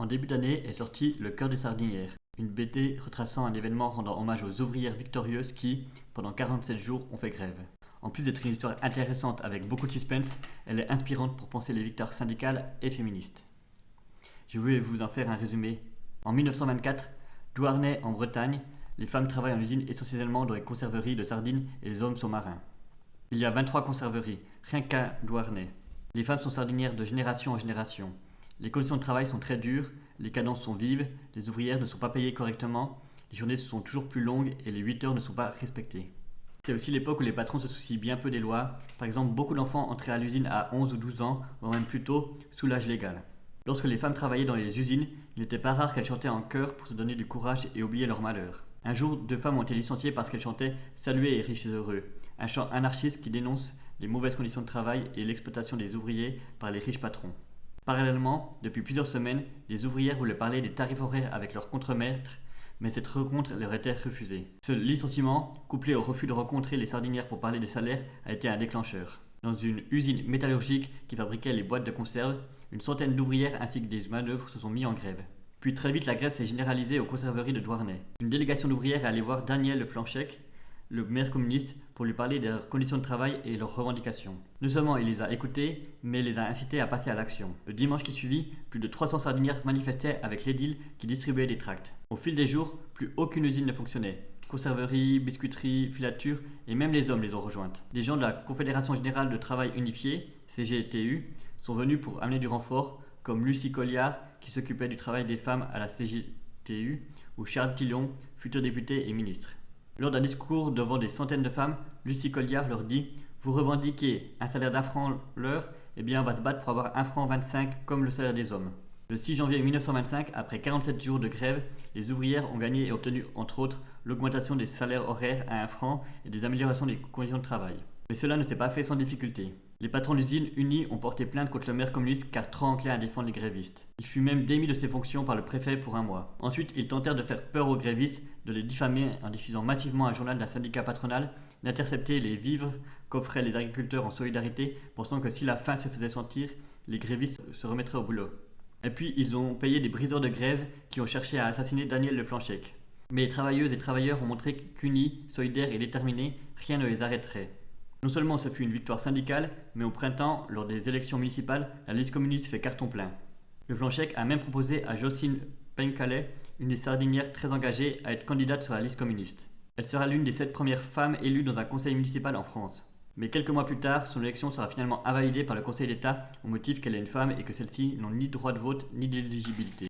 En début d'année est sorti Le cœur des sardinières, une BD retraçant un événement rendant hommage aux ouvrières victorieuses qui, pendant 47 jours, ont fait grève. En plus d'être une histoire intéressante avec beaucoup de suspense, elle est inspirante pour penser les victoires syndicales et féministes. Je voulais vous en faire un résumé. En 1924, Douarnenez en Bretagne, les femmes travaillent en usine essentiellement dans les conserveries de sardines et les hommes sont marins. Il y a 23 conserveries, rien qu'à Douarnenez. Les femmes sont sardinières de génération en génération. Les conditions de travail sont très dures, les cadences sont vives, les ouvrières ne sont pas payées correctement, les journées sont toujours plus longues et les 8 heures ne sont pas respectées. C'est aussi l'époque où les patrons se soucient bien peu des lois. Par exemple, beaucoup d'enfants entraient à l'usine à 11 ou 12 ans, voire même plus tôt, sous l'âge légal. Lorsque les femmes travaillaient dans les usines, il n'était pas rare qu'elles chantaient en chœur pour se donner du courage et oublier leur malheur. Un jour, 2 femmes ont été licenciées parce qu'elles chantaient « Saluez et riches et heureux », un chant anarchiste qui dénonce les mauvaises conditions de travail et l'exploitation des ouvriers par les riches patrons. Parallèlement, depuis plusieurs semaines, les ouvrières voulaient parler des tarifs horaires avec leurs contremaîtres, mais cette rencontre leur était refusée. Ce licenciement, couplé au refus de rencontrer les sardinières pour parler des salaires, a été un déclencheur. Dans une usine métallurgique qui fabriquait les boîtes de conserve, une centaine d'ouvrières ainsi que des manœuvres se sont mis en grève. Puis très vite, la grève s'est généralisée aux conserveries de Douarnenez. Une délégation d'ouvrières est allée voir Daniel Flanschek, le maire communiste, pour lui parler de leurs conditions de travail et leurs revendications. Non seulement il les a écoutés, mais il les a incités à passer à l'action. Le dimanche qui suivit, plus de 300 sardinières manifestaient avec l'édile qui distribuait des tracts. Au fil des jours, plus aucune usine ne fonctionnait. Conserverie, biscuiterie, filature, et même les hommes les ont rejointes. Des gens de la Confédération Générale de Travail Unifié, CGTU, sont venus pour amener du renfort, comme Lucie Colliard, qui s'occupait du travail des femmes à la CGTU, ou Charles Tillon, futur député et ministre. Lors d'un discours devant des centaines de femmes, Lucie Colliard leur dit « Vous revendiquez un salaire d'1 franc l'heure, eh bien on va se battre pour avoir 1 franc 25 comme le salaire des hommes. » Le 6 janvier 1925, après 47 jours de grève, les ouvrières ont gagné et obtenu, entre autres, l'augmentation des salaires horaires à 1 franc et des améliorations des conditions de travail. Mais cela ne s'est pas fait sans difficulté. Les patrons d'usines unis ont porté plainte contre le maire communiste car trop enclin à défendre les grévistes. Il fut même démis de ses fonctions par le préfet pour 1 mois. Ensuite, ils tentèrent de faire peur aux grévistes, de les diffamer en diffusant massivement un journal d'un syndicat patronal, d'intercepter les vivres qu'offraient les agriculteurs en solidarité, pensant que si la faim se faisait sentir, les grévistes se remettraient au boulot. Et puis, ils ont payé des briseurs de grève qui ont cherché à assassiner Daniel Flanschek. Mais les travailleuses et travailleurs ont montré qu'unis, solidaires et déterminés, rien ne les arrêterait. Non seulement ce fut une victoire syndicale, mais au printemps, lors des élections municipales, la liste communiste fait carton plein. Le Flanschek a même proposé à Jocelyne Pencallet, une des sardinières très engagées, à être candidate sur la liste communiste. Elle sera l'une des 7 premières femmes élues dans un conseil municipal en France. Mais quelques mois plus tard, son élection sera finalement invalidée par le Conseil d'État au motif qu'elle est une femme et que celle-ci n'ont ni droit de vote ni d'éligibilité.